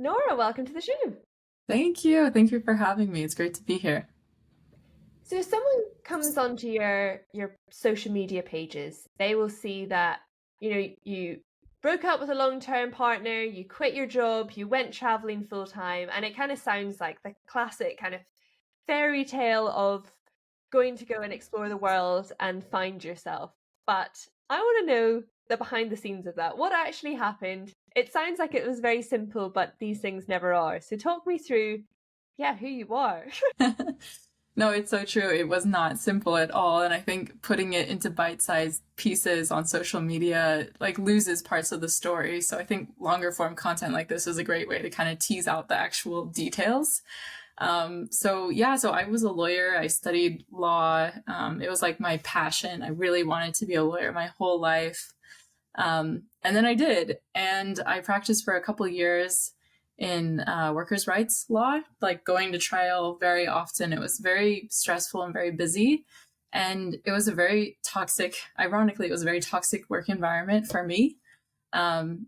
Nora, welcome to the show. Thank you. Thank you for having me. It's great to be here. So if someone comes onto your social media pages, they will see that, you broke up with a long-term partner, you quit your job, you went traveling full time, and it kind of sounds like the classic kind of fairy tale of going to go and explore the world and find yourself. But I want to know the behind the scenes of that. What actually happened? It sounds like it was very simple, but these things never are. So talk me through, yeah, who you are. No, it's so true. It was not simple at all. And I think putting it into bite-sized pieces on social media like loses parts of the story. So I think longer form content like this is a great way to kind of tease out the actual details. So I was a lawyer. I studied law. It was like my passion. I really wanted to be a lawyer my whole life. And then I did, and I practiced for a couple of years in workers' rights law, like going to trial very often. It was very stressful and very busy. And it was a very toxic, ironically, it was a very toxic work environment for me. And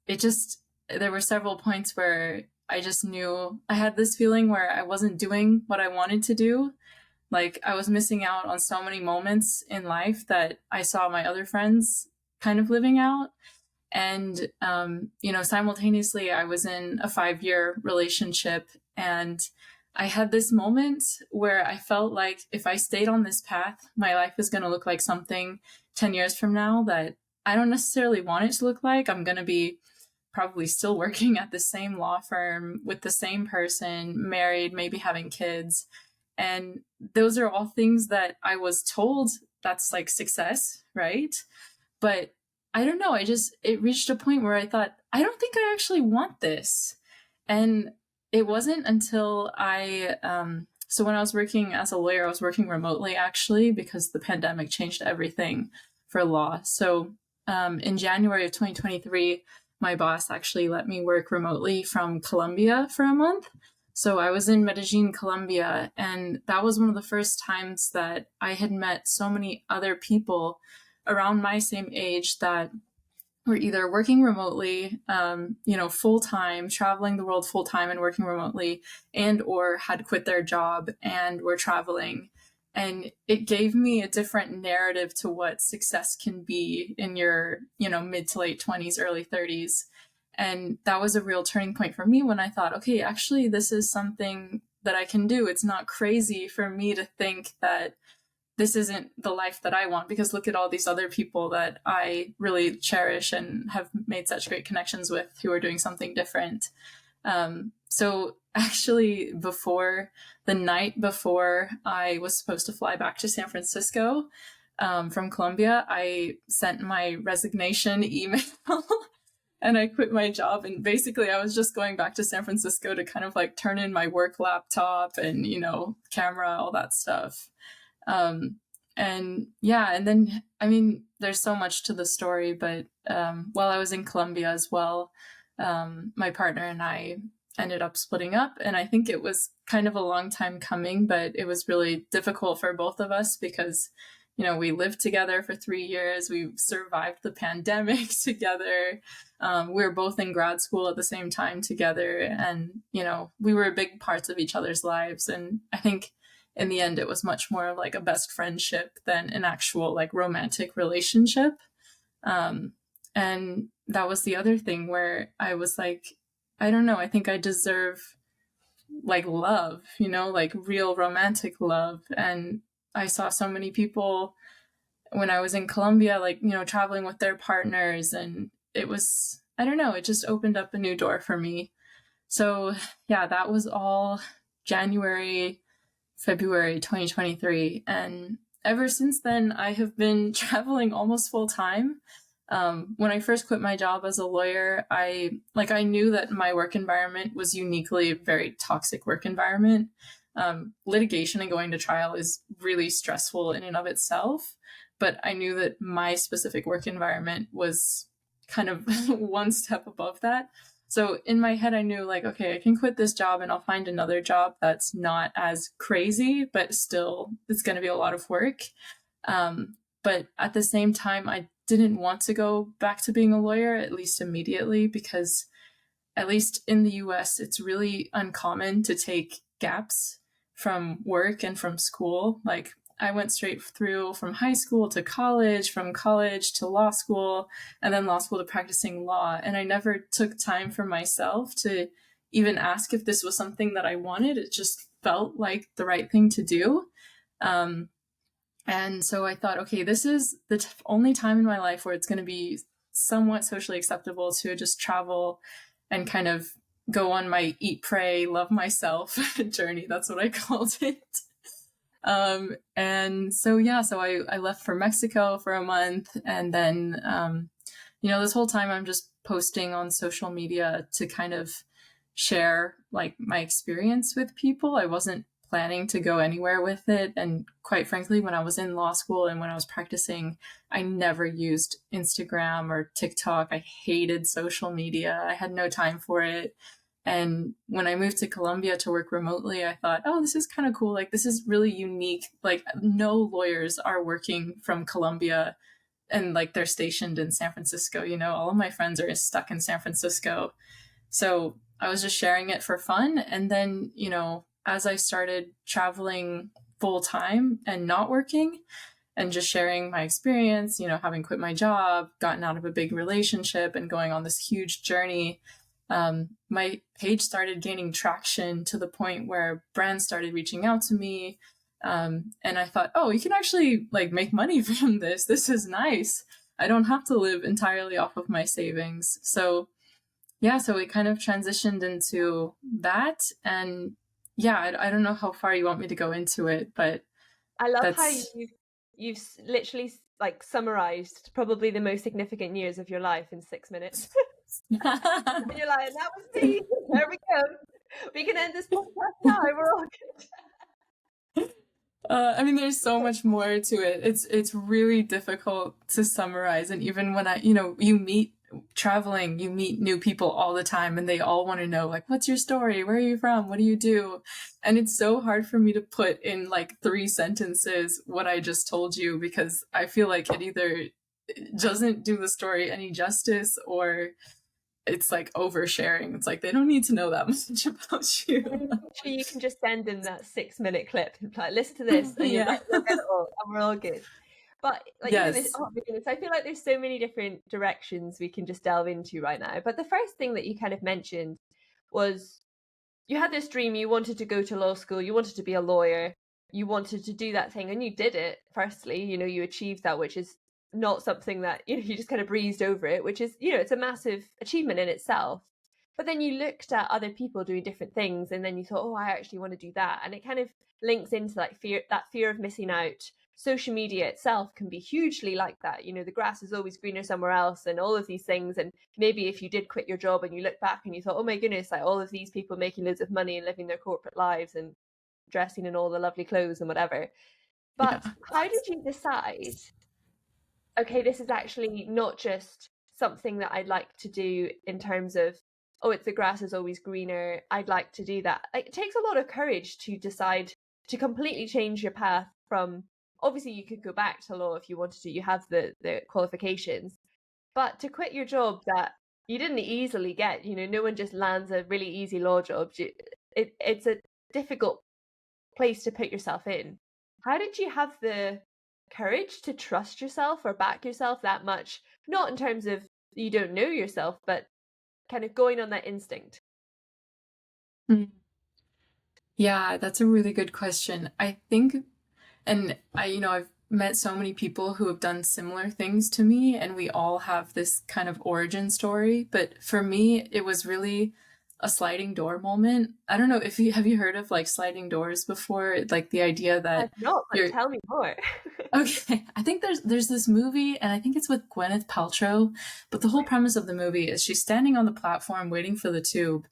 there were several points where I just knew I had this feeling where I wasn't doing what I wanted to do. Like I was missing out on so many moments in life that I saw my other friends kind of living out. And, simultaneously, I was in a 5-year relationship, and I had this moment where I felt like if I stayed on this path, my life is going to look like something 10 years from now that I don't necessarily want it to look like. I'm going to be probably still working at the same law firm with the same person, married, maybe having kids. And those are all things that I was told that's like success, right? But I don't know. It reached a point where I thought, I don't think I actually want this. And it wasn't until so when I was working as a lawyer, I was working remotely actually because the pandemic changed everything for law. So in January of 2023, my boss actually let me work remotely from Colombia for a month. So I was in Medellin, Colombia, and that was one of the first times that I had met so many other people around my same age that were either working remotely, full time, traveling the world full time and working remotely, and or had quit their job and were traveling. And it gave me a different narrative to what success can be in your, mid to late 20s, early 30s. And that was a real turning point for me when I thought, okay, actually, this is something that I can do. It's not crazy for me to think that this isn't the life that I want, because look at all these other people that I really cherish and have made such great connections with who are doing something different. So actually, before the night before I was supposed to fly back to San Francisco from Colombia, I sent my resignation email and I quit my job. And basically, I was just going back to San Francisco to kind of like turn in my work laptop and, camera, all that stuff. Um, and then, I mean, there's so much to the story, but while I was in Colombia as well, my partner and I ended up splitting up. And I think it was kind of a long time coming, but it was really difficult for both of us because, we lived together for 3 years. We survived the pandemic together. We were both in grad school at the same time together. And, we were big parts of each other's lives. And I think in the end, it was much more like a best friendship than an actual like romantic relationship. And that was the other thing where I was like, I don't know, I think I deserve like love, like real romantic love. And I saw so many people when I was in Colombia, like, traveling with their partners. And it was, I don't know, it just opened up a new door for me. So yeah, that was all January, February 2023. And ever since then, I have been traveling almost full time. When I first quit my job as a lawyer, I knew that my work environment was uniquely a very toxic work environment. Litigation and going to trial is really stressful in and of itself, but I knew that my specific work environment was kind of one step above that. So in my head, I knew like, okay, I can quit this job and I'll find another job that's not as crazy, but still it's going to be a lot of work. But at the same time, I didn't want to go back to being a lawyer, at least immediately, because at least in the US, it's really uncommon to take gaps from work and from school. Like, I went straight through from high school to college, from college to law school, and then law school to practicing law. And I never took time for myself to even ask if this was something that I wanted. It just felt like the right thing to do. And so I thought, okay, this is the only time in my life where it's going to be somewhat socially acceptable to just travel and kind of go on my eat, pray, love myself journey. That's what I called it. And so, yeah, so I left for Mexico for a month. And then, this whole time I'm just posting on social media to kind of share like my experience with people. I wasn't planning to go anywhere with it. And quite frankly, when I was in law school and when I was practicing, I never used Instagram or TikTok. I hated social media. I had no time for it. And when I moved to Colombia to work remotely, I thought, oh, this is kind of cool. Like, this is really unique. Like, no lawyers are working from Colombia and like they're stationed in San Francisco. All of my friends are stuck in San Francisco. So I was just sharing it for fun. And then, as I started traveling full time and not working and just sharing my experience, having quit my job, gotten out of a big relationship and going on this huge journey, my page started gaining traction to the point where brands started reaching out to me. And I thought, oh, you can actually like make money from this. This is nice. I don't have to live entirely off of my savings. So yeah, so we kind of transitioned into that. And yeah, I don't know how far you want me to go into it, but I love how you've literally like summarized probably the most significant years of your life in 6 minutes. And you're like, that was me. There we go. We can end this podcast now. We're all good. There's so much more to it. It's really difficult to summarize. And even when you meet traveling, you meet new people all the time and they all want to know, like, what's your story? Where are you from? What do you do? And it's so hard for me to put in like 3 sentences what I just told you, because I feel like it either doesn't do the story any justice or it's like oversharing. It's like they don't need to know that much about you. Actually, you can just send in that 6-minute clip and like, listen to this, and you'll get it all, and we're all good. But like, yes. I feel like there's so many different directions we can just delve into right now. But the first thing that you kind of mentioned was you had this dream. You wanted to go to law school. You wanted to be a lawyer. You wanted to do that thing, and you did it. Firstly, you achieved that, which is not something that you just kind of breezed over it, which is it's a massive achievement in itself. But then you looked at other people doing different things, and then you thought, oh, I actually want to do that, and it kind of links into that fear of missing out. Social media itself can be hugely like that. The grass is always greener somewhere else, and all of these things. And maybe if you did quit your job and you look back and you thought, oh my goodness, like all of these people making loads of money and living their corporate lives and dressing in all the lovely clothes and whatever. But how did you decide, okay, this is actually not just something that I'd like to do in terms of, oh, it's the grass is always greener, I'd like to do that. Like, it takes a lot of courage to decide to completely change your path from, obviously you could go back to law if you wanted to, you have the qualifications, but to quit your job that you didn't easily get, no one just lands a really easy law job. It's a difficult place to put yourself in. How did you have the courage to trust yourself or back yourself that much? Not in terms of you don't know yourself, but kind of going on that instinct. Yeah, that's a really good question. I think, and I've met so many people who have done similar things to me, and we all have this kind of origin story. But for me, it was really a sliding door moment. I don't know if have you heard of like sliding doors before? Like the idea that no, but tell me more. Okay, I think there's this movie, and I think it's with Gwyneth Paltrow, but the whole premise of the movie is she's standing on the platform waiting for the tube,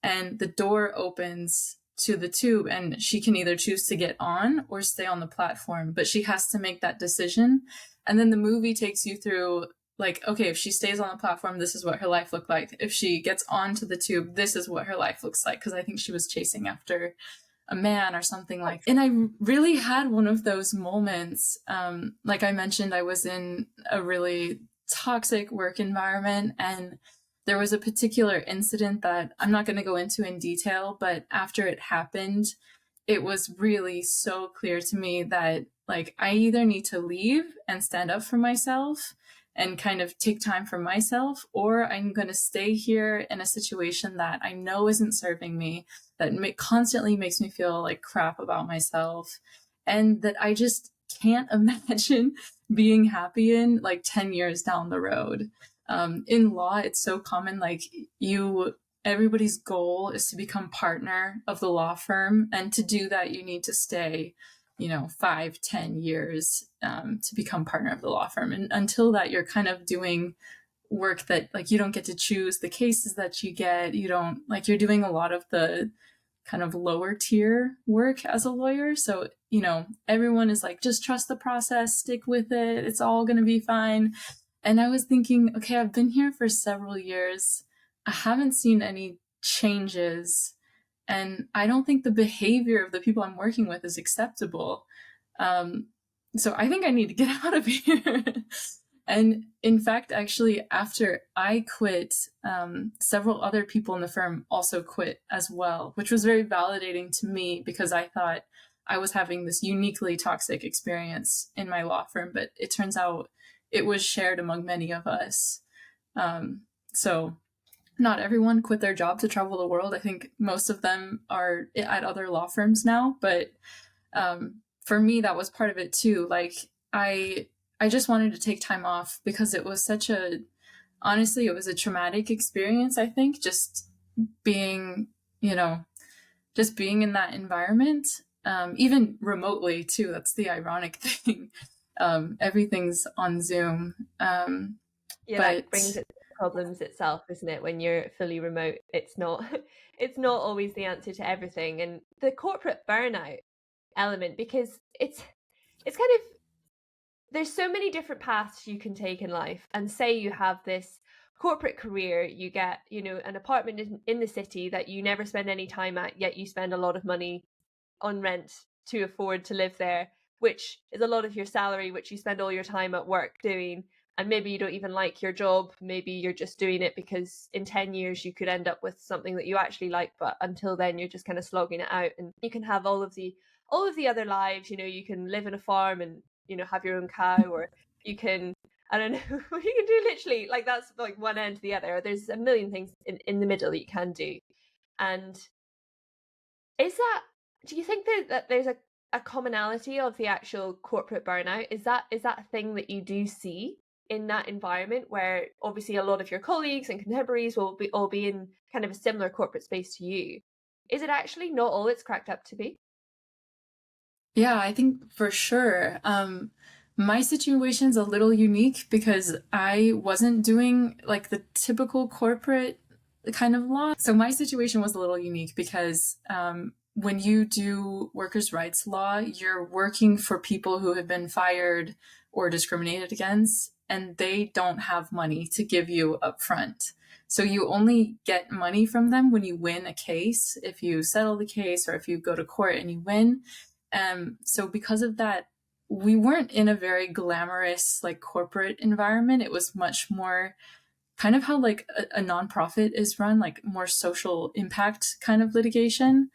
and the door opens to the tube, and she can either choose to get on or stay on the platform, but she has to make that decision. And then the movie takes you through, like, okay, if she stays on the platform, this is what her life looked like. If she gets onto the tube, this is what her life looks like, because I think she was chasing after a man or something like that. And I really had one of those moments. Like I mentioned, I was in a really toxic work environment, and there was a particular incident that I'm not going to go into in detail, but after it happened, it was really so clear to me that like I either need to leave and stand up for myself and kind of take time for myself, or I'm going to stay here in a situation that I know isn't serving me, that constantly makes me feel like crap about myself, and that I just can't imagine being happy in like 10 years down the road. In law, it's so common, like everybody's goal is to become partner of the law firm. And to do that, you need to stay, 5-10 years to become partner of the law firm. And until that, you're kind of doing work that like you don't get to choose the cases that you get. You don't like, you're doing a lot of the kind of lower tier work as a lawyer. So, everyone is like, just trust the process, stick with it. It's all going to be fine. And I was thinking, okay, I've been here for several years. I haven't seen any changes. And I don't think the behavior of the people I'm working with is acceptable. So I think I need to get out of here. And in fact, actually, after I quit, several other people in the firm also quit as well, which was very validating to me because I thought I was having this uniquely toxic experience in my law firm, but it turns out it was shared among many of us. So not everyone quit their job to travel the world. I think most of them are at other law firms now, but for me, that was part of it too. Like I just wanted to take time off because it was honestly, it was a traumatic experience, I think, just being, just being in that environment, even remotely too. That's the ironic thing. Everything's on Zoom. That brings it to problems itself, isn't it? When you're fully remote, it's not it's not always the answer to everything. And the corporate burnout element, because it's kind of, there's so many different paths you can take in life. And say you have this corporate career, you get, an apartment in the city that you never spend any time at, yet you spend a lot of money on rent to afford to live there, which is a lot of your salary, which you spend all your time at work doing. And maybe you don't even like your job. Maybe you're just doing it because in 10 years you could end up with something that you actually like, but until then you're just kind of slogging it out. And you can have all of the other lives. You can live in a farm and have your own cow, or you can, I don't know, you can do literally, like, that's like one end to the other. There's a million things in the middle that you can do. And do you think that there's a commonality of the actual corporate burnout? Is that a thing that you do see in that environment, where obviously a lot of your colleagues and contemporaries will all be in kind of a similar corporate space to you? Is it actually not all it's cracked up to be? Yeah, I think for sure. My situation's a little unique because I wasn't doing like the typical corporate kind of law. So my situation was a little unique because when you do workers' rights law, you're working for people who have been fired or discriminated against, and they don't have money to give you up front. So you only get money from them when you win a case, if you settle the case or if you go to court and you win. So because of that, we weren't in a very glamorous like corporate environment. It was much more kind of how like a nonprofit is run, like more social impact kind of litigation.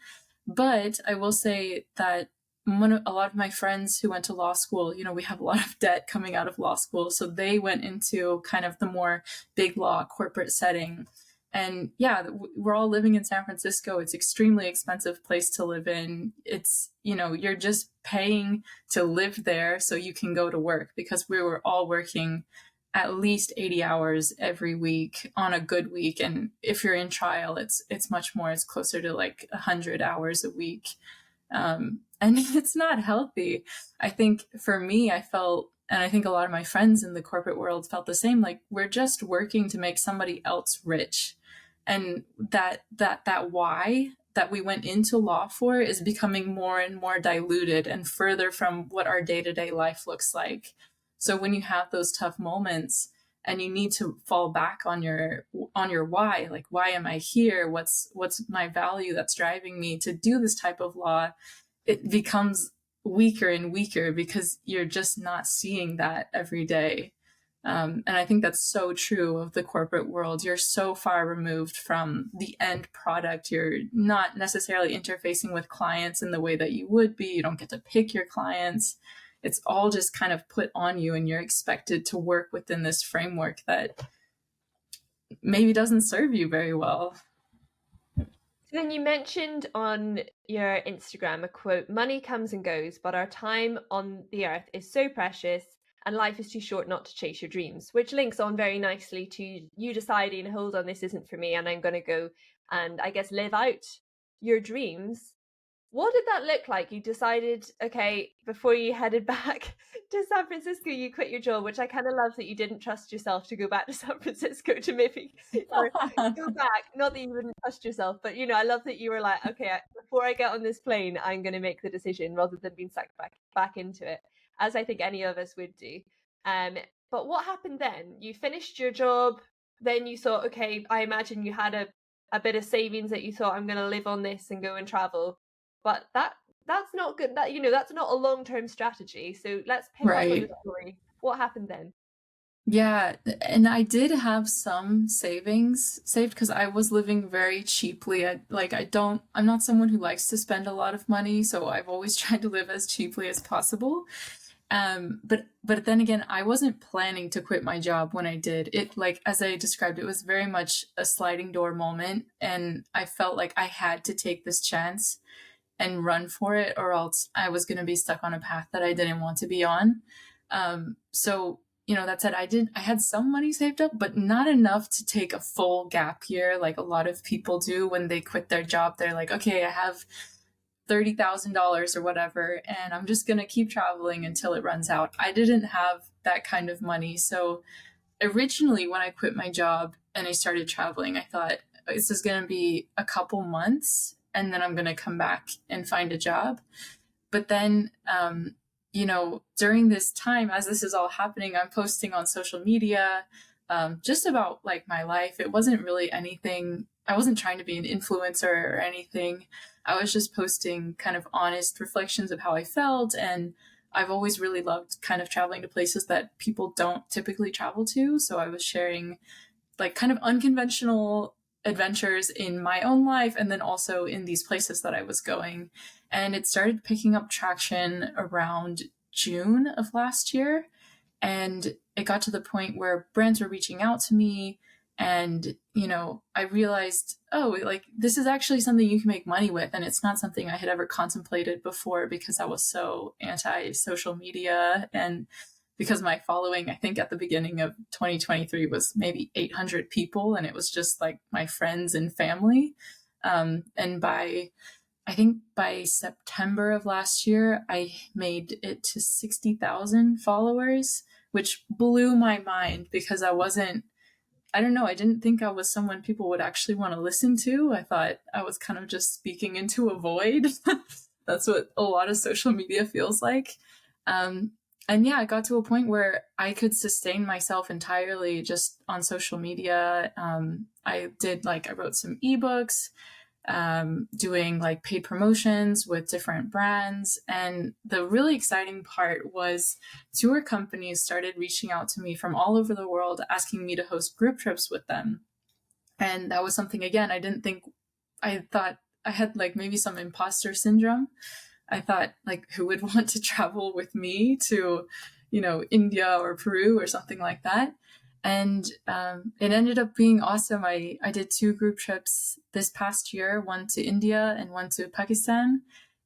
But I will say that a lot of my friends who went to law school, we have a lot of debt coming out of law school. So they went into kind of the more big law corporate setting. And yeah, we're all living in San Francisco. It's extremely expensive place to live in. It's, you're just paying to live there so you can go to work, because we were all working at least 80 hours every week on a good week. And if you're in trial, it's much more. It's closer to like 100 hours a week. And it's not healthy. I think for me, I felt, and I think a lot of my friends in the corporate world felt the same, like we're just working to make somebody else rich. And that why that we went into law for is becoming more and more diluted and further from what our day-to-day life looks like. So when you have those tough moments and you need to fall back on your why, like, why am I here? What's my value that's driving me to do this type of law? It becomes weaker and weaker because you're just not seeing that every day. And I think that's so true of the corporate world. You're so far removed from the end product. You're not necessarily interfacing with clients in the way that you would be. You don't get to pick your clients. It's all just kind of put on you, and you're expected to work within this framework that maybe doesn't serve you very well. So then you mentioned on your Instagram a quote, money comes and goes, but our time on the earth is so precious and life is too short not to chase your dreams, which links on very nicely to you deciding, hold on, this isn't for me, and I'm going to go and I guess live out your dreams. What did that look like? You decided, okay, before you headed back to San Francisco, you quit your job, which I kind of love that you didn't trust yourself to go back to San Francisco to maybe, or go back. Not that you wouldn't trust yourself, but I love that you were like, okay, before I get on this plane, I'm going to make the decision rather than being sucked back into it, as I think any of us would do. Um, but what happened then? You finished your job, then you thought, okay, I imagine you had a bit of savings that you thought, I'm going to live on this and go and travel. But that's not good. That's not a long-term strategy. So let's pick up on the Right. story. What happened then? Yeah, and I did have some savings saved because I was living very cheaply. I'm not someone who likes to spend a lot of money, so I've always tried to live as cheaply as possible. But then again, I wasn't planning to quit my job when I did. It, like as I described, it was very much a sliding door moment, and I felt like I had to take this chance and run for it, or else I was going to be stuck on a path that I didn't want to be on. So that said, I had some money saved up, but not enough to take a full gap year like a lot of people do when they quit their job. They're like, okay, I have $30,000 or whatever, and I'm just going to keep traveling until it runs out. I didn't have that kind of money. So originally, when I quit my job and I started traveling, I thought this is going to be a couple months and then I'm going to come back and find a job. But then, during this time, as this is all happening, I'm posting on social media just about like my life. It wasn't really anything, I wasn't trying to be an influencer or anything. I was just posting kind of honest reflections of how I felt. And I've always really loved kind of traveling to places that people don't typically travel to. So I was sharing like kind of unconventional adventures in my own life and then also in these places that I was going. And it started picking up traction around June of last year. And it got to the point where brands were reaching out to me. And, I realized, oh, like this is actually something you can make money with. And it's not something I had ever contemplated before because I was so anti social media. And because my following, I think at the beginning of 2023 was maybe 800 people, and it was just like my friends and family. And I think by September of last year, I made it to 60,000 followers, which blew my mind because I don't know, I didn't think I was someone people would actually want to listen to. I thought I was kind of just speaking into a void. That's what a lot of social media feels like. And yeah, I got to a point where I could sustain myself entirely just on social media. I wrote some ebooks, doing like paid promotions with different brands. And the really exciting part was tour companies started reaching out to me from all over the world, asking me to host group trips with them. And that was something, again, I thought I had like maybe some imposter syndrome. I thought, like, who would want to travel with me to, India or Peru or something like that? And it ended up being awesome. I did 2 group trips this past year, one to India and one to Pakistan.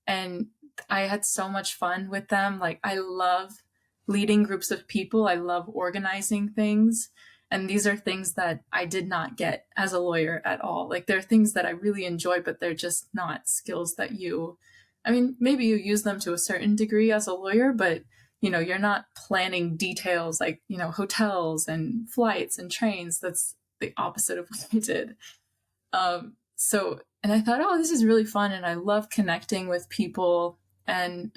And I had so much fun with them. Like, I love leading groups of people. I love organizing things. And these are things that I did not get as a lawyer at all. Like, they're things that I really enjoy, but they're just not skills that maybe you use them to a certain degree as a lawyer, but you're not planning details like, hotels and flights and trains. That's the opposite of what I did. And I thought, oh, this is really fun. And I love connecting with people. And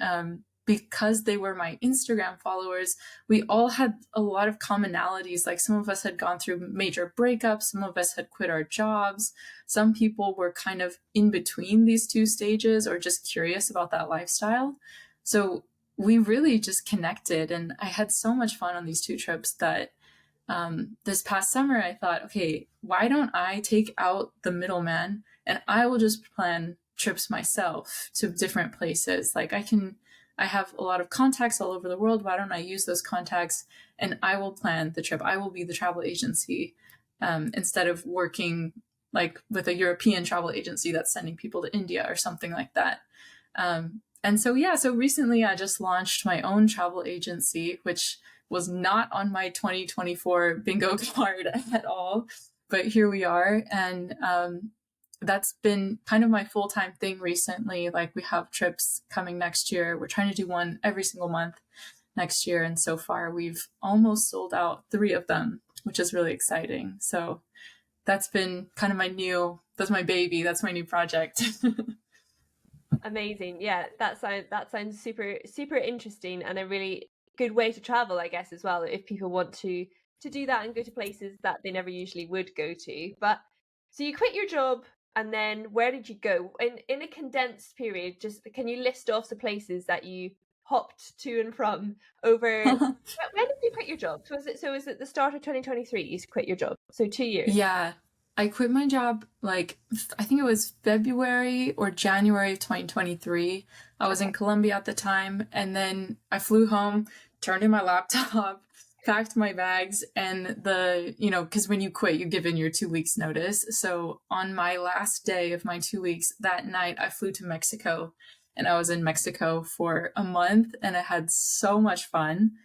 because they were my Instagram followers, we all had a lot of commonalities. Like some of us had gone through major breakups. Some of us had quit our jobs. Some people were kind of in between these 2 stages or just curious about that lifestyle. So we really just connected, and I had so much fun on these 2 trips that this past summer, I thought, okay, why don't I take out the middleman and I will just plan trips myself to different places? Like I have a lot of contacts all over the world. Why don't I use those contacts and I will plan the trip? I will be the travel agency instead of working like with a European travel agency that's sending people to India or something like that. And so, yeah, so recently I just launched my own travel agency, which was not on my 2024 bingo card at all. But here we are. And that's been kind of my full-time thing recently. Like we have trips coming next year. We're trying to do one every single month next year. And so far we've almost sold out 3 of them, which is really exciting. So that's been kind of that's my baby. That's my new project. Amazing. Yeah, that sounds super interesting, and a really good way to travel, I guess, as well, if people want to do that and go to places that they never usually would go to. But so you quit your job, and then where did you go? In a condensed period, just can you list off the places that you hopped to and from over when did you quit your job? Was it the start of 2023 you quit your job? So 2 years. Yeah, I quit my job like I think it was February or January of 2023. I was in Colombia at the time, and then I flew home, turned in my laptop, packed my bags, and because when you quit, you give in your 2 weeks notice. So on my last day of my 2 weeks, that night, I flew to Mexico, and I was in Mexico for a month, and I had so much fun.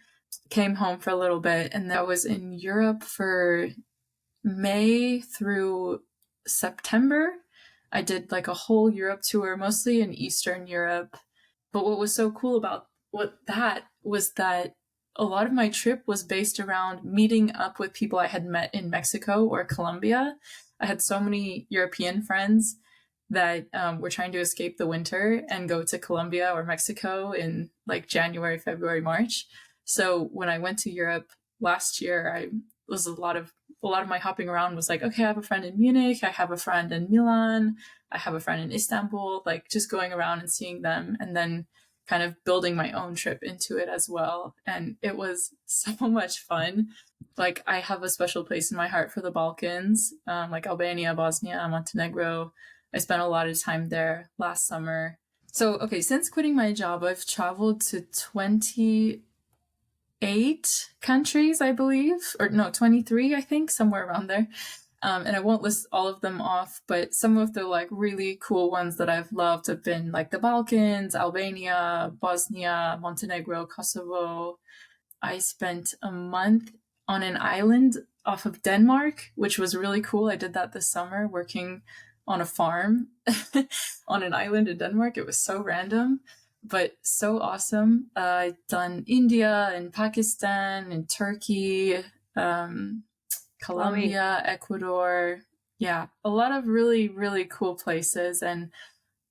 Came home for a little bit, and then I was in Europe for May through September. I did like a whole Europe tour, mostly in Eastern Europe. But what was so cool about that was that a lot of my trip was based around meeting up with people I had met in Mexico or Colombia. I had so many European friends that were trying to escape the winter and go to Colombia or Mexico in like January, February, March. So when I went to Europe last year, I was a lot of my hopping around was like, okay, I have a friend in Munich, I have a friend in Milan, I have a friend in Istanbul, like just going around and seeing them, and then kind of building my own trip into it as well. And it was so much fun. Like I have a special place in my heart for the Balkans, like Albania, Bosnia, Montenegro. I spent a lot of time there last summer. So, okay, since quitting my job, I've traveled to 28 countries, I believe, or no, 23, I think, somewhere around there. And I won't list all of them off, but some of the like really cool ones that I've loved have been like the Balkans, Albania, Bosnia, Montenegro, Kosovo. I spent a month on an island off of Denmark, which was really cool. I did that this summer, working on a farm on an island in Denmark. It was so random, but so awesome. I've done India and Pakistan and Turkey, Colombia, Ecuador. Yeah, a lot of really, really cool places, and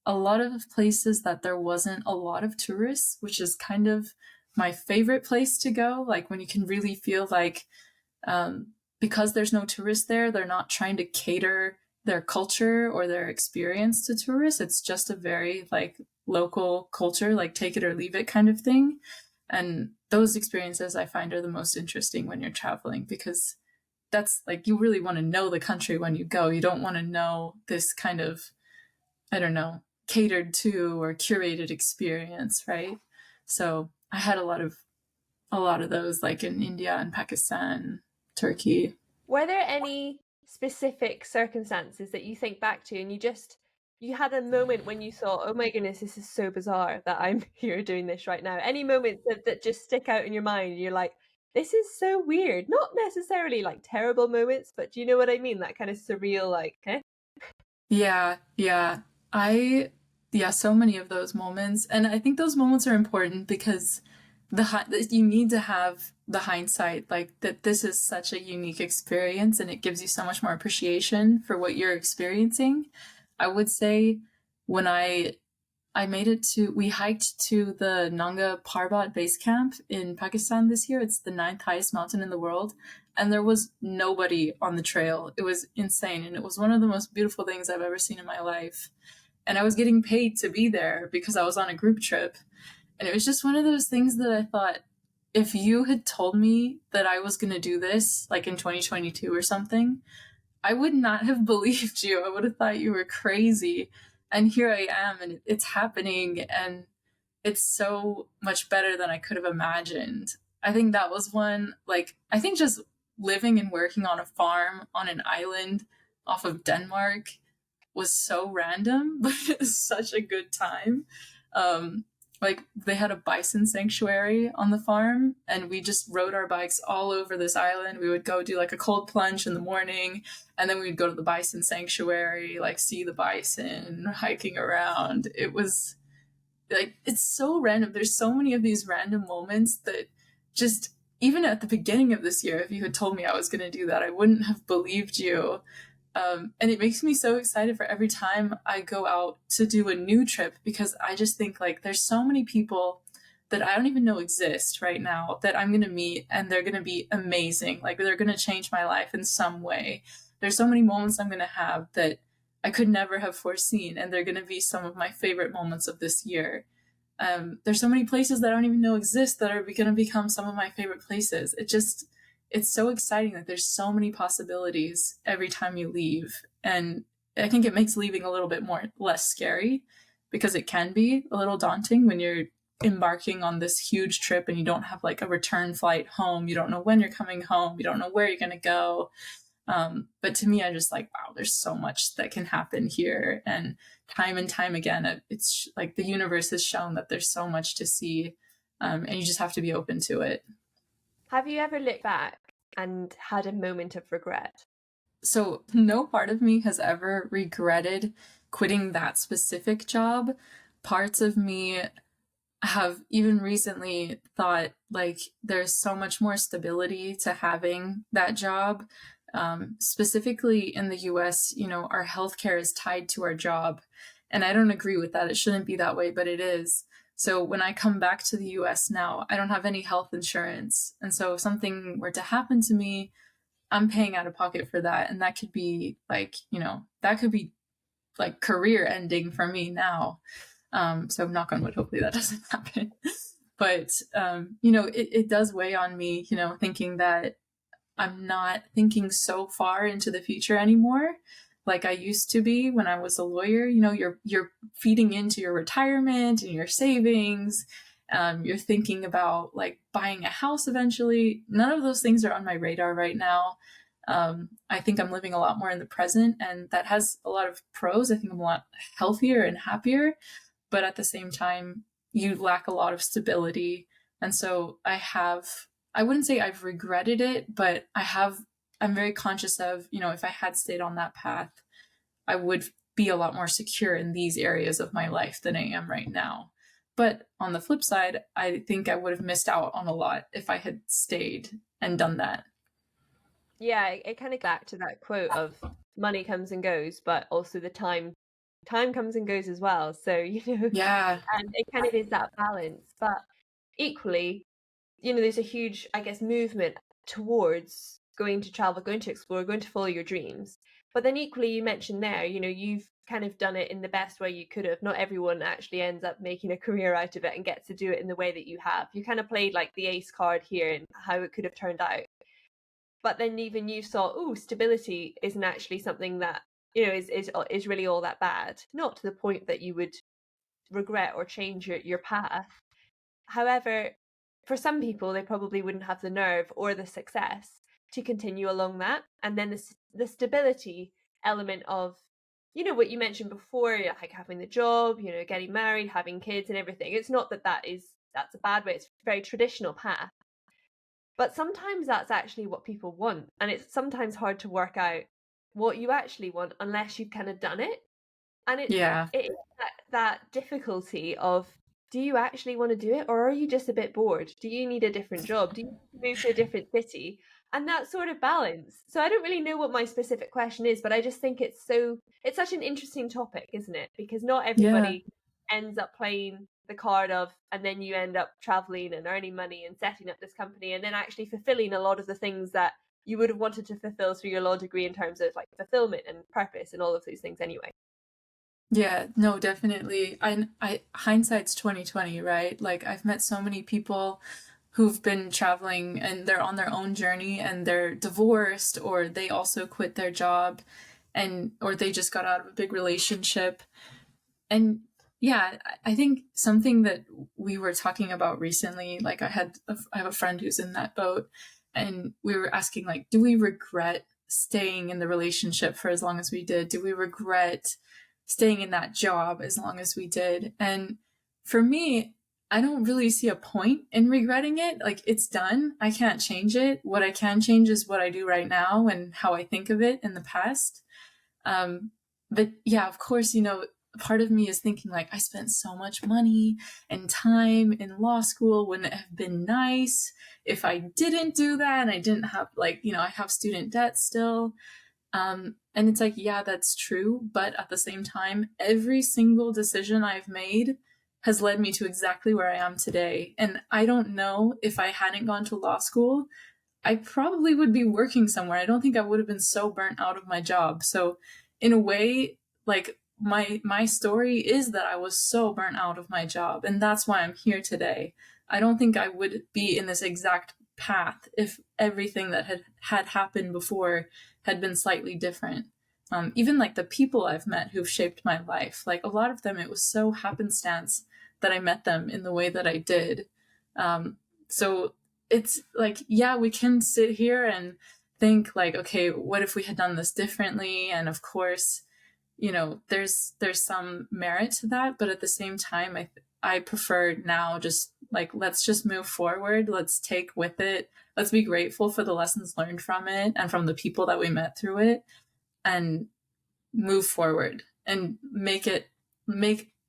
a lot of places that there wasn't a lot of tourists, which is kind of my favorite place to go. Like when you can really feel like, because there's no tourists there, they're not trying to cater their culture or their experience to tourists. It's just a very like local culture, like take it or leave it kind of thing. And those experiences I find are the most interesting when you're traveling, because that's like, you really want to know the country when you go. You don't want to know this kind of, I don't know, catered to or curated experience, right? So I had a lot of those, like in India and Pakistan, Turkey. Were there any specific circumstances that you think back to and you had a moment when you thought, oh my goodness, this is so bizarre that I'm here doing this right now? Any moments that just stick out in your mind? You're like, this is so weird. Not necessarily like terrible moments, but do you know what I mean? That kind of surreal, like, eh? Yeah. So many of those moments. And I think those moments are important because you need to have the hindsight, like that this is such a unique experience and it gives you so much more appreciation for what you're experiencing. I would say when we hiked to the Nanga Parbat base camp in Pakistan this year. It's the 9th highest mountain in the world. And there was nobody on the trail. It was insane. And it was one of the most beautiful things I've ever seen in my life. And I was getting paid to be there because I was on a group trip. And it was just one of those things that I thought, if you had told me that I was going to do this like in 2022 or something, I would not have believed you. I would have thought you were crazy. And here I am, and it's happening, and it's so much better than I could have imagined. I think that was one, like, I think just living and working on a farm on an island off of Denmark was so random, but it was such a good time. Um, like they had a bison sanctuary on the farm, and we just rode our bikes all over this island. We would go do like a cold plunge in the morning, and then we'd go to the bison sanctuary, like see the bison hiking around. It was like, it's so random. There's so many of these random moments that just, even at the beginning of this year, if you had told me I was going to do that, I wouldn't have believed you. And it makes me so excited for every time I go out to do a new trip, because I just think like there's so many people that I don't even know exist right now that I'm going to meet, and they're going to be amazing. Like they're going to change my life in some way. There's so many moments I'm going to have that I could never have foreseen, and they're going to be some of my favorite moments of this year. There's so many places that I don't even know exist that are going to become some of my favorite places. It's so exciting that there's so many possibilities every time you leave. And I think it makes leaving a little bit less scary, because it can be a little daunting when you're embarking on this huge trip and you don't have like a return flight home. You don't know when you're coming home. You don't know where you're going to go. But to me, I just like, wow, there's so much that can happen here. And time again, it's like the universe has shown that there's so much to see, and you just have to be open to it. Have you ever looked back and had a moment of regret? So no part of me has ever regretted quitting that specific job. Parts of me have even recently thought like there's so much more stability to having that job. Specifically in the US, you know, our healthcare is tied to our job. And I don't agree with that. It shouldn't be that way, but it is. So when I come back to the US now, I don't have any health insurance. And so if something were to happen to me, I'm paying out of pocket for that. And that could be like, you know, that could be like career ending for me now. So knock on wood, hopefully that doesn't happen. But, you know, it does weigh on me, you know, thinking that I'm not thinking so far into the future anymore like I used to be when I was a lawyer. You know, you're feeding into your retirement and your savings. You're thinking about like buying a house eventually. None of those things are on my radar right now. I think I'm living a lot more in the present, and that has a lot of pros. I think I'm a lot healthier and happier, but at the same time, you lack a lot of stability. And so I wouldn't say I've regretted it, but I'm very conscious of, you know, if I had stayed on that path, I would be a lot more secure in these areas of my life than I am right now. But on the flip side, I think I would have missed out on a lot if I had stayed and done that. Yeah, it kind of back to that quote of money comes and goes, but also the time comes and goes as well. So, you know, Yeah. and it kind of is that balance. But equally, you know, there's a huge, I guess, movement towards going to travel, going to explore, going to follow your dreams. But then equally, you mentioned there, you know, you've kind of done it in the best way you could have. Not everyone actually ends up making a career out of it and gets to do it in the way that you have. You kind of played like the ace card here and how it could have turned out. But then even you saw, oh, stability isn't actually something that, you know, is really all that bad. Not to the point that you would regret or change your path. However, for some people, they probably wouldn't have the nerve or the success to continue along that. And then the stability element of, you know, what you mentioned before, like having the job, you know, getting married, having kids and everything. It's not that that's a bad way. It's a very traditional path. But sometimes that's actually what people want. And it's sometimes hard to work out what you actually want unless you've kind of done it. And Yeah. it is that difficulty of, do you actually want to do it, or are you just a bit bored? Do you need a different job? Do you need to move to a different city? And that sort of balance. So I don't really know what my specific question is, but I just think it's such an interesting topic, isn't it? Because not Yeah. everybody ends up playing the card of, and then you end up traveling and earning money and setting up this company and then actually fulfilling a lot of the things that you would have wanted to fulfill through your law degree in terms of like fulfillment and purpose and all of those things anyway. Yeah, no, definitely. I hindsight's 2020, right? Like I've met so many people who've been traveling and they're on their own journey and they're divorced, or they also quit their job, and or they just got out of a big relationship. And yeah, I think something that we were talking about recently, like I have a friend who's in that boat, and we were asking, like, do we regret staying in the relationship for as long as we did? Do we regret staying in that job as long as we did? And for me, I don't really see a point in regretting it. Like, it's done. I can't change it. What I can change is what I do right now and how I think of it in the past. But yeah, of course, part of me is thinking, like, I spent so much money and time in law school. Wouldn't it have been nice if I didn't do that and I didn't have, like, I have student debt still. And it's like, yeah, that's true. But at the same time, every single decision I've made has led me to exactly where I am today. And I don't know, if I hadn't gone to law school, I probably would be working somewhere. I don't think I would have been so burnt out of my job. So in a way, like, my story is that I was so burnt out of my job, and that's why I'm here today. I don't think I would be in this exact path if everything that had happened before had been slightly different. Even like the people I've met who've shaped my life, like a lot of them, it was so happenstance that I met them in the way that I did. So it's like, yeah, we can sit here and think, like, okay, what if we had done this differently? And of course, there's some merit to that, but at the same time, I prefer now just, like, let's just move forward. Let's take with it. Let's be grateful for the lessons learned from it and from the people that we met through it, and move forward and make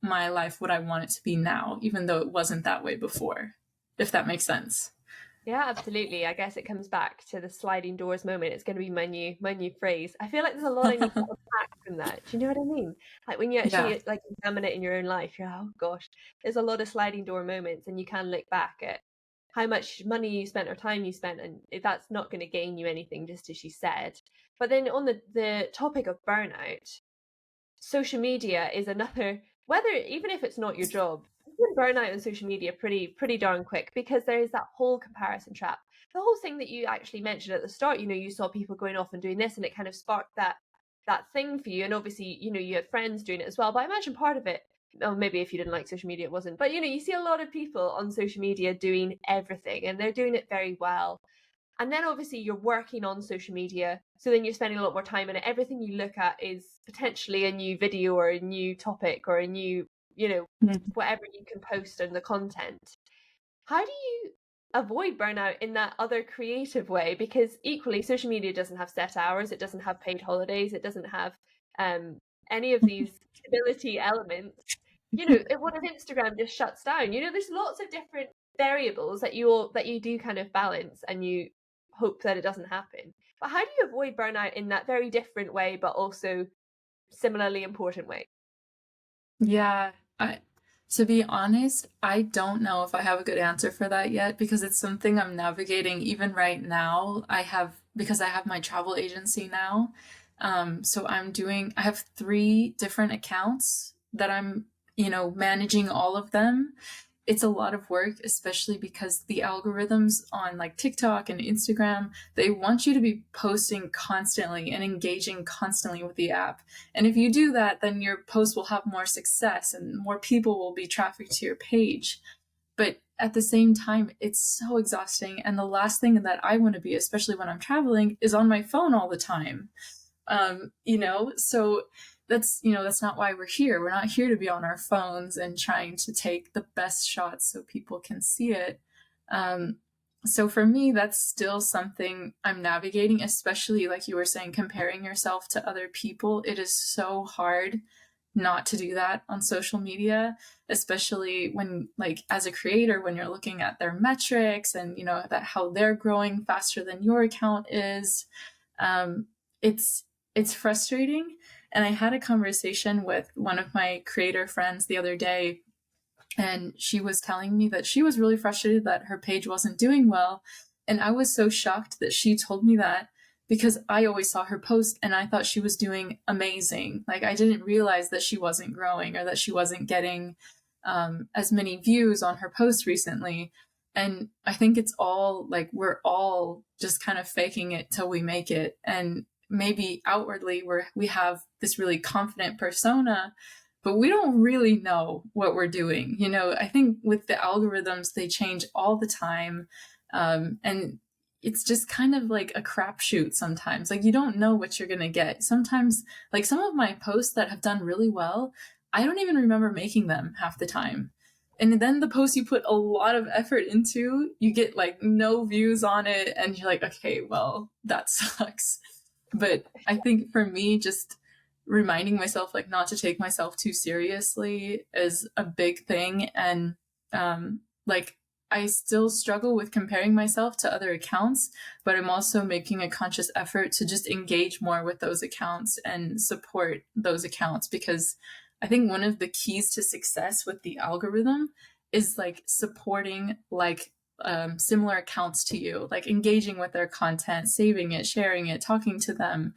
my life what I want it to be now, even though it wasn't that way before, if that makes sense. Yeah, absolutely. I guess it comes back to the sliding doors moment. It's going to be my new phrase. I feel like there's a lot I need to unpack from that. Do you know what I mean? Like, when you actually Yeah. like examine it in your own life, you're, oh gosh, there's a lot of sliding door moments, and you can look back at how much money you spent or time you spent, and that's not going to gain you anything, just as you said. But then on the topic of burnout, social media is another, whether, even if it's not your job, you can burn out on social media pretty darn quick, because there is that whole comparison trap. The whole thing that you actually mentioned at the start, you saw people going off and doing this, and it kind of sparked that thing for you. And obviously, you had friends doing it as well, but I imagine part of it, well, maybe if you didn't like social media, it wasn't, but you see a lot of people on social media doing everything, and they're doing it very well. And then obviously you're working on social media, so then you're spending a lot more time in it. Everything you look at is potentially a new video or a new topic or a new, whatever you can post in the content. How do you avoid burnout in that other creative way? Because equally, social media doesn't have set hours, it doesn't have paid holidays, it doesn't have any of these stability elements. What if Instagram just shuts down? There's lots of different variables that you do kind of balance, and you hope that it doesn't happen. But how do you avoid burnout in that very different way, but also similarly important way? Yeah, to be honest, I don't know if I have a good answer for that yet, because it's something I'm navigating even right now. Because I have my travel agency now. So I have 3 different accounts that I'm, managing all of them. It's a lot of work, especially because the algorithms on, like, TikTok and Instagram, they want you to be posting constantly and engaging constantly with the app. And if you do that, then your post will have more success and more people will be trafficked to your page. But at the same time, it's so exhausting. And the last thing that I want to be, especially when I'm traveling, is on my phone all the time. So that's not why we're here. We're not here to be on our phones and trying to take the best shots so people can see it. So for me, that's still something I'm navigating, especially, like you were saying, comparing yourself to other people. It is so hard not to do that on social media, especially when, like, as a creator, when you're looking at their metrics and, that how they're growing faster than your account is. It's frustrating. And I had a conversation with one of my creator friends the other day, and she was telling me that she was really frustrated that her page wasn't doing well. And I was so shocked that she told me that, because I always saw her post and I thought she was doing amazing. Like, I didn't realize that she wasn't growing or that she wasn't getting as many views on her post recently. And I think it's all like we're all just kind of faking it till we make it. And maybe outwardly we have this really confident persona, but we don't really know what we're doing. You know, I think with the algorithms, they change all the time. And it's just kind of like a crapshoot sometimes. Like you don't know what you're going to get. Sometimes, like some of my posts that have done really well, I don't even remember making them half the time. And then the post you put a lot of effort into, you get like no views on it. And you're like, okay, well, that sucks. But I think for me, just reminding myself like not to take myself too seriously is a big thing. And like I still struggle with comparing myself to other accounts, but I'm also making a conscious effort to just engage more with those accounts and support those accounts, because I think one of the keys to success with the algorithm is like supporting like similar accounts to you, like engaging with their content, saving it, sharing it, talking to them.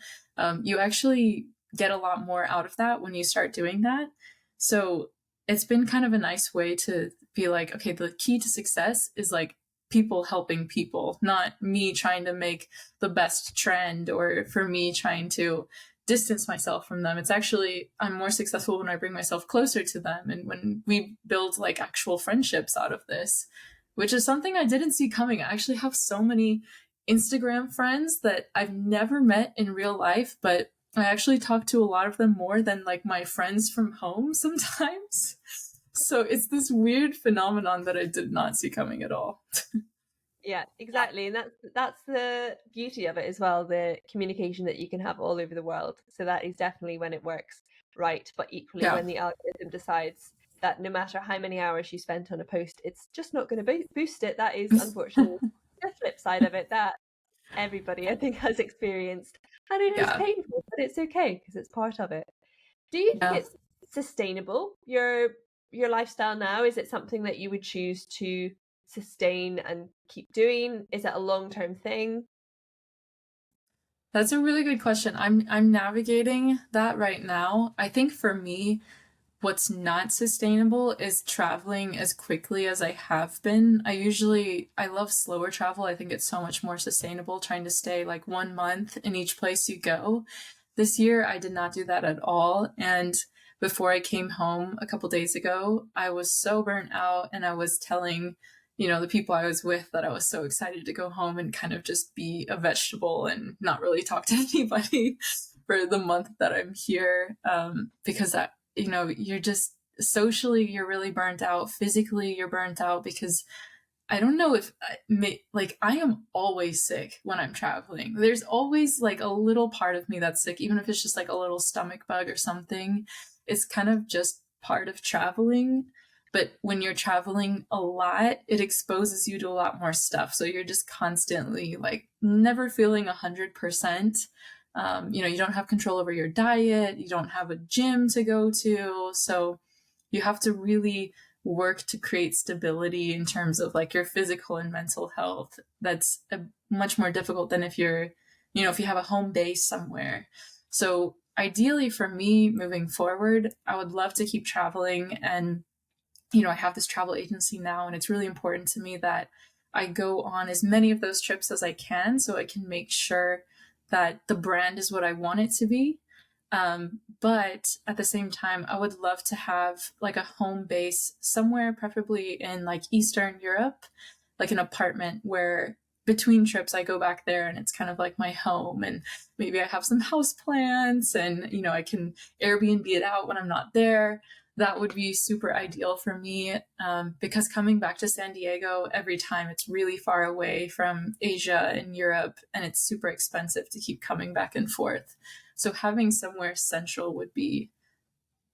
You actually get a lot more out of that when you start doing that. So it's been kind of a nice way to be like, okay, the key to success is like people helping people, not me trying to make the best trend or for me trying to distance myself from them. It's actually, I'm more successful when I bring myself closer to them and when we build like actual friendships out of this, which is something I didn't see coming. I actually have so many Instagram friends that I've never met in real life, but I actually talk to a lot of them more than like my friends from home sometimes. So it's this weird phenomenon that I did not see coming at all. Yeah, exactly. And that's the beauty of it as well, the communication that you can have all over the world. So that is definitely when it works right. But equally, Yeah. when the algorithm decides that no matter how many hours you spent on a post, it's just not going to boost it, that is unfortunately the flip side of it that everybody I think has experienced. And it is Yeah. painful, but it's okay because it's part of it. Do you think Yeah. it's sustainable, your lifestyle now? Is it something that you would choose to sustain and keep doing? Is it a long-term thing? That's a really good question. I'm navigating that right now. I think for me, what's not sustainable is traveling as quickly as I have been. I love slower travel. I think it's so much more sustainable trying to stay like 1 month in each place you go. This year, I did not do that at all. And before I came home a couple days ago, I was so burnt out and I was telling, the people I was with that I was so excited to go home and kind of just be a vegetable and not really talk to anybody for the month that I'm here. Because you're just socially, you're really burnt out. Physically, you're burnt out because I don't know if I am always sick when I'm traveling. There's always like a little part of me that's sick, even if it's just like a little stomach bug or something. It's kind of just part of traveling. But when you're traveling a lot, it exposes you to a lot more stuff. So you're just constantly like never feeling 100%. You don't have control over your diet. You don't have a gym to go to. So you have to really work to create stability in terms of like your physical and mental health. That's much more difficult than if if you have a home base somewhere. So ideally for me moving forward, I would love to keep traveling. And, I have this travel agency now, and it's really important to me that I go on as many of those trips as I can so I can make sure that the brand is what I want it to be. But at the same time, I would love to have like a home base somewhere, preferably in like Eastern Europe, like an apartment where between trips I go back there and it's kind of like my home, and maybe I have some house plants and, I can Airbnb it out when I'm not there. That would be super ideal for me, because coming back to San Diego every time, it's really far away from Asia and Europe, and it's super expensive to keep coming back and forth. So having somewhere central would be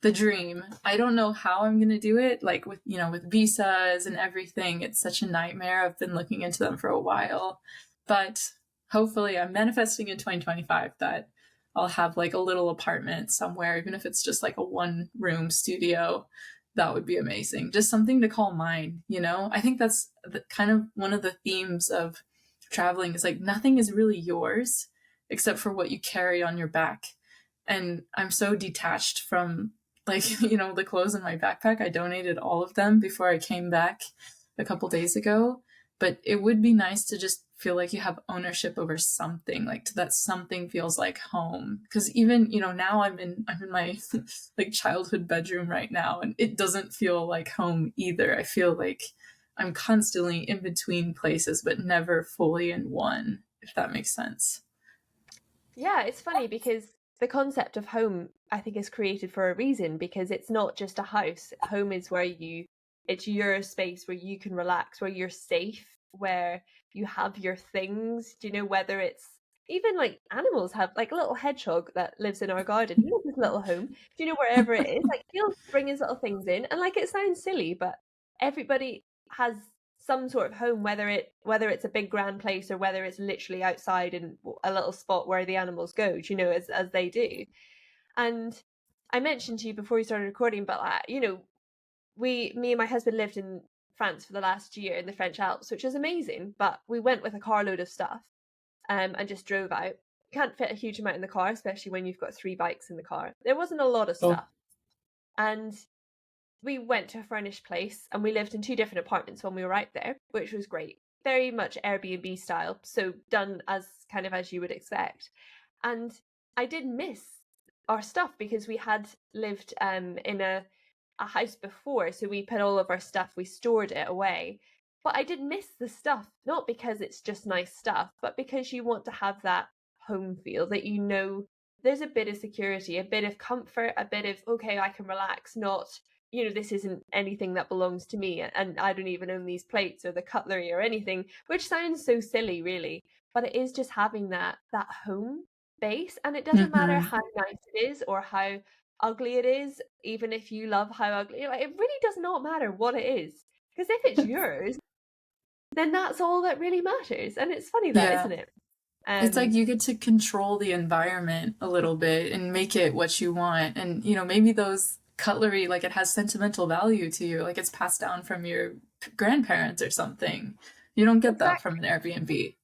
the dream. I don't know how I'm going to do it, like with visas and everything. It's such a nightmare. I've been looking into them for a while, but hopefully I'm manifesting in 2025 that I'll have like a little apartment somewhere, even if it's just like a 1-room studio. That would be amazing. Just something to call mine, I think that's kind of one of the themes of traveling is like nothing is really yours except for what you carry on your back. And I'm so detached from like, the clothes in my backpack. I donated all of them before I came back a couple days ago. but it would be nice to just feel like you have ownership over something, like that something feels like home. Because even, now I'm in my like childhood bedroom right now, and it doesn't feel like home either. I feel like I'm constantly in between places, but never fully in one, if that makes sense. Yeah, it's funny because the concept of home, I think, is created for a reason, because it's not just a house. Home is where it's your space where you can relax, where you're safe, where you have your things, whether it's even like animals have like a little hedgehog that lives in our garden. He has his little home, wherever it is, like he'll bring his little things in, and like it sounds silly, but everybody has some sort of home, whether it's a big grand place or whether it's literally outside in a little spot where the animals go, as they do. And I mentioned to you before we started recording, but me and my husband lived in France for the last year in the French Alps, which is amazing. But we went with a carload of stuff, and just drove out. Can't fit a huge amount in the car, especially when you've got 3 bikes in the car. There wasn't a lot of Oh, stuff, and we went to a furnished place and we lived in 2 different apartments when we were out there, which was great. Very much Airbnb style, so done as kind of as you would expect. And I did miss our stuff because we had lived in a house before, so we put all of our stuff, we stored it away. But I did miss the stuff, not because it's just nice stuff, but because you want to have that home feel that there's a bit of security, a bit of comfort, a bit of, okay, I can relax, not, this isn't anything that belongs to me, and I don't even own these plates or the cutlery or anything, which sounds so silly, really. But it is just having that home base, and it doesn't matter mm-hmm. how nice it is or how ugly it is, even if you love how ugly, it really does not matter what it is, because if it's yours, then that's all that really matters. And it's funny that, Yeah. isn't it? It's like Um, you get to control the environment a little bit and make it what you want. And, maybe those cutlery, like it has sentimental value to you, like it's passed down from your grandparents or something. You don't get that from exactly. an Airbnb.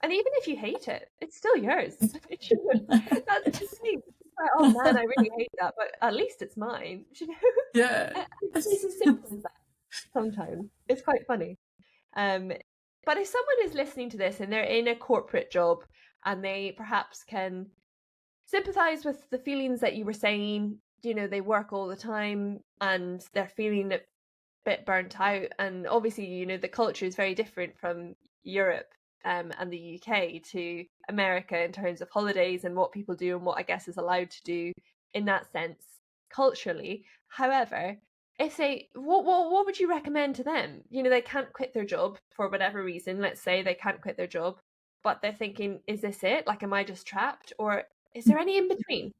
And even if you hate it, it's still yours. That's the thing. It's like, oh man, I really hate that, but at least it's mine. Yeah. It's as simple as that. Sometimes it's quite funny. Um, but if someone is listening to this and they're in a corporate job and they perhaps can sympathize with the feelings that you were saying, they work all the time and they're feeling a bit burnt out, and obviously, the culture is very different from Europe and the UK to America in terms of holidays and what people do and what I guess is allowed to do in that sense culturally. However, if they what would you recommend to them? They can't quit their job for whatever reason. Let's say they can't quit their job, but they're thinking, is this it? Like, am I just trapped, or is there any in between?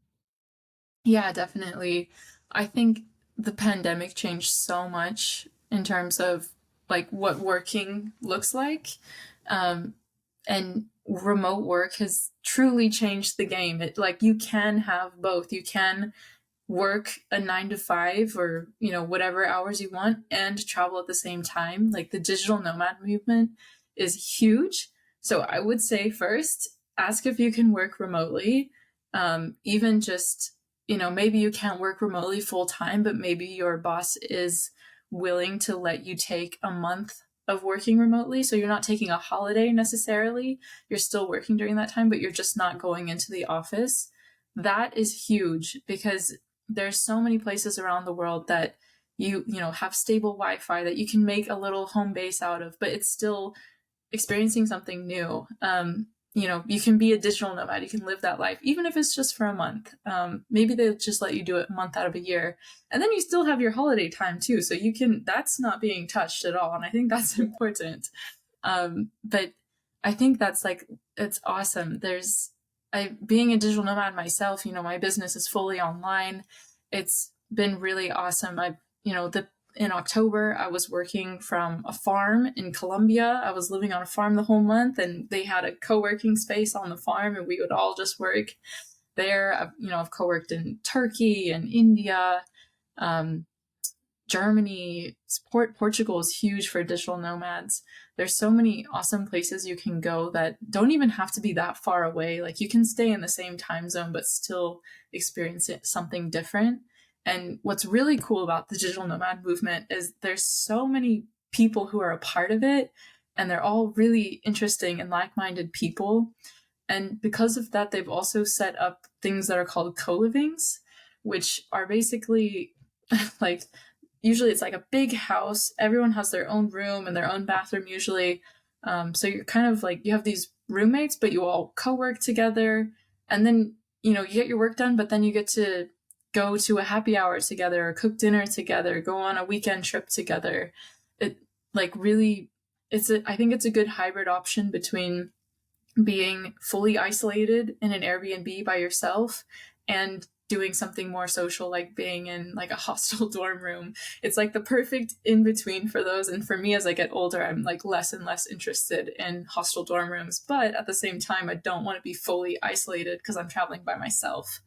Yeah, definitely. I think the pandemic changed so much in terms of like what working looks like. Um, and remote work has truly changed the game. It like you can have both. You can work a 9 to 5 or whatever hours you want and travel at the same time. Like the digital nomad movement is huge. So I would say first ask if you can work remotely. Even just maybe you can't work remotely full time, but maybe your boss is willing to let you take a month of working remotely, so you're not taking a holiday necessarily, you're still working during that time, but you're just not going into the office. That is huge because there's so many places around the world that have stable Wi-Fi that you can make a little home base out of, but it's still experiencing something new. You can be a digital nomad, you can live that life even if it's just for a month. Maybe they'll just let you do it a month out of a year, and then you still have your holiday time too, so that's not being touched at all, and I think that's important. But I think that's like, it's awesome. Being a digital nomad myself, my business is fully online. It's been really awesome. In October, I was working from a farm in Colombia. I was living on a farm the whole month, and they had a co-working space on the farm, and we would all just work there. I've co-worked in Turkey and India, um, Germany. Portugal is huge for digital nomads. There's so many awesome places you can go that don't even have to be that far away. Like you can stay in the same time zone, but still experience something different. And what's really cool about the digital nomad movement is there's so many people who are a part of it. and they're all really interesting and like-minded people. And because of that, they've also set up things that are called co-livings, which are basically like, usually it's like a big house. Everyone has their own room and their own bathroom usually. So you're kind of like, you have these roommates, but you all co-work together. And then, you get your work done, but then you get to go to a happy hour together, or cook dinner together, go on a weekend trip together. It like really, I think it's a good hybrid option between being fully isolated in an Airbnb by yourself and doing something more social, like being in like a hostel dorm room. It's like the perfect in between for those. And for me, as I get older, I'm like less and less interested in hostel dorm rooms. But at the same time, I don't want to be fully isolated because I'm traveling by myself.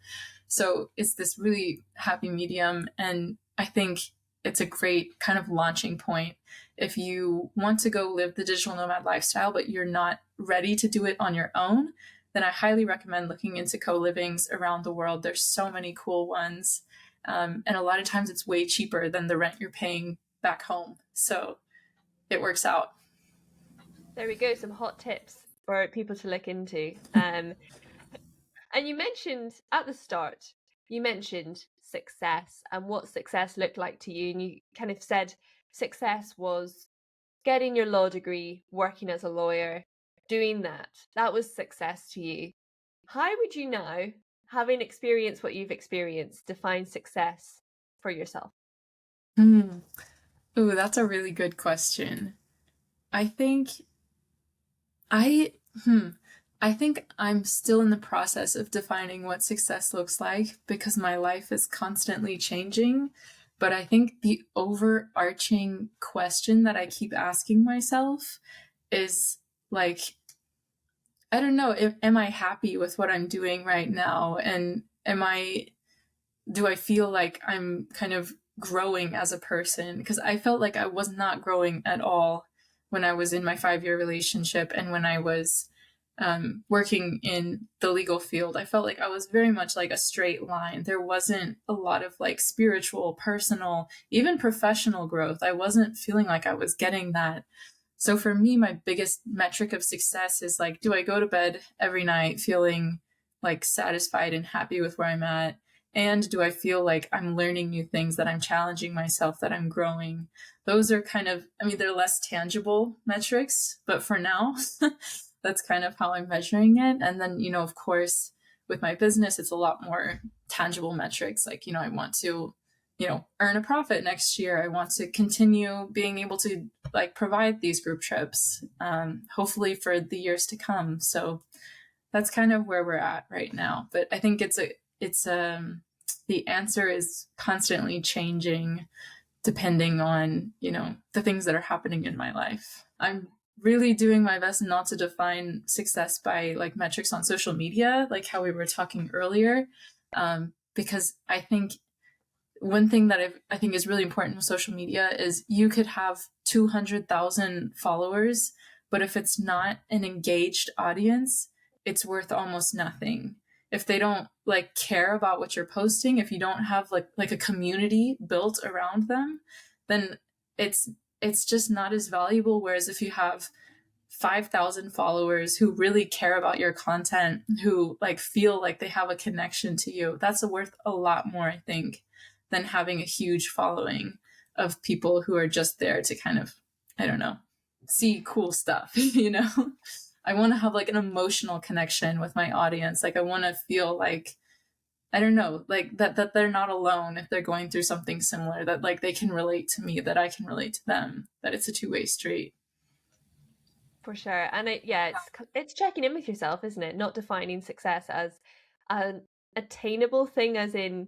So it's this really happy medium. And I think it's a great kind of launching point if you want to go live the digital nomad lifestyle, but you're not ready to do it on your own. Then I highly recommend looking into co-livings around the world. There's so many cool ones. And a lot of times it's way cheaper than the rent you're paying back home. So it works out. There we go. Some hot tips for people to look into. And you mentioned at the start, you mentioned success and what success looked like to you. And you kind of said success was getting your law degree, working as a lawyer, doing that. That was success to you. How would you now, having experienced what you've experienced, define success for yourself? Ooh, that's a really good question. I think I think I'm still in the process of defining what success looks like because my life is constantly changing. But I think the overarching question that I keep asking myself is like, I don't know, am I happy with what I'm doing right now? And do I feel like I'm kind of growing as a person? Because I felt like I was not growing at all when I was in my 5-year relationship and when I was working in the legal field. I felt like I was very much like a straight line. There wasn't a lot of like spiritual, personal, even professional growth. I wasn't feeling like I was getting that. So for me, my biggest metric of success is like, do I go to bed every night feeling like satisfied and happy with where I'm at? And do I feel like I'm learning new things, that I'm challenging myself, that I'm growing? Those are kind of, they're less tangible metrics, but for now, that's kind of how I'm measuring it. And then, of course, with my business, it's a lot more tangible metrics. Like, I want to, earn a profit next year. I want to continue being able to like provide these group trips, hopefully for the years to come. So that's kind of where we're at right now. But I think the answer is constantly changing depending on, the things that are happening in my life. I'm really doing my best not to define success by like metrics on social media, like how we were talking earlier, because I think one thing that I think is really important with social media is you could have 200,000 followers, but if it's not an engaged audience, it's worth almost nothing. If they don't like care about what you're posting, if you don't have like a community built around them, then it's just not as valuable. Whereas if you have 5,000 followers who really care about your content, who like feel like they have a connection to you, that's worth a lot more, I think, than having a huge following of people who are just there to kind of, I don't know, see cool stuff, I want to have like an emotional connection with my audience. Like I want to feel like, I don't know, like that they're not alone if they're going through something similar, that like they can relate to me, that I can relate to them, that it's a two-way street. For sure. And it's checking in with yourself, isn't it? Not defining success as an attainable thing, as in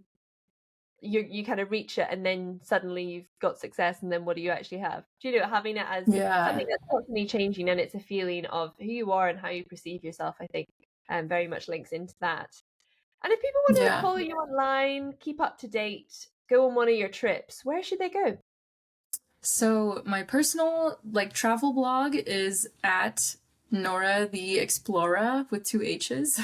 you kind of reach it and then suddenly you've got success, and then what do you actually have? Do you know, having it as something that's constantly changing, and it's a feeling of who you are and how you perceive yourself, I think very much links into that. And if people want to follow you online, keep up to date, go on one of your trips, where should they go? So my personal like travel blog is at Nora the Explorer with 2 H's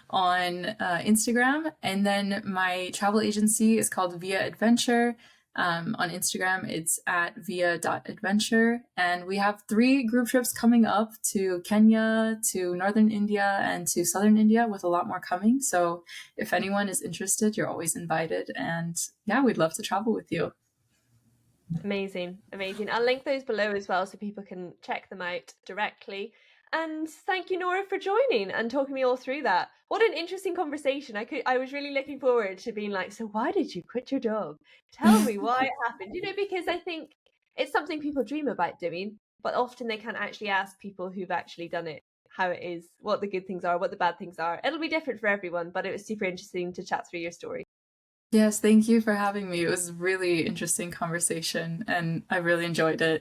on Instagram. And then my travel agency is called Via Adventure. On Instagram, it's at via.adventure. And we have 3 group trips coming up to Kenya, to northern India, and to southern India, with a lot more coming. So if anyone is interested, you're always invited. And yeah, we'd love to travel with you. Amazing, amazing. I'll link those below as well so people can check them out directly. And thank you, Nora, for joining and talking me all through that. What an interesting conversation. I was really looking forward to being like, so why did you quit your job? Tell me why it happened. Because I think it's something people dream about doing, but often they can't actually ask people who've actually done it how it is, what the good things are, what the bad things are. It'll be different for everyone, but it was super interesting to chat through your story. Yes, thank you for having me. It was a really interesting conversation and I really enjoyed it.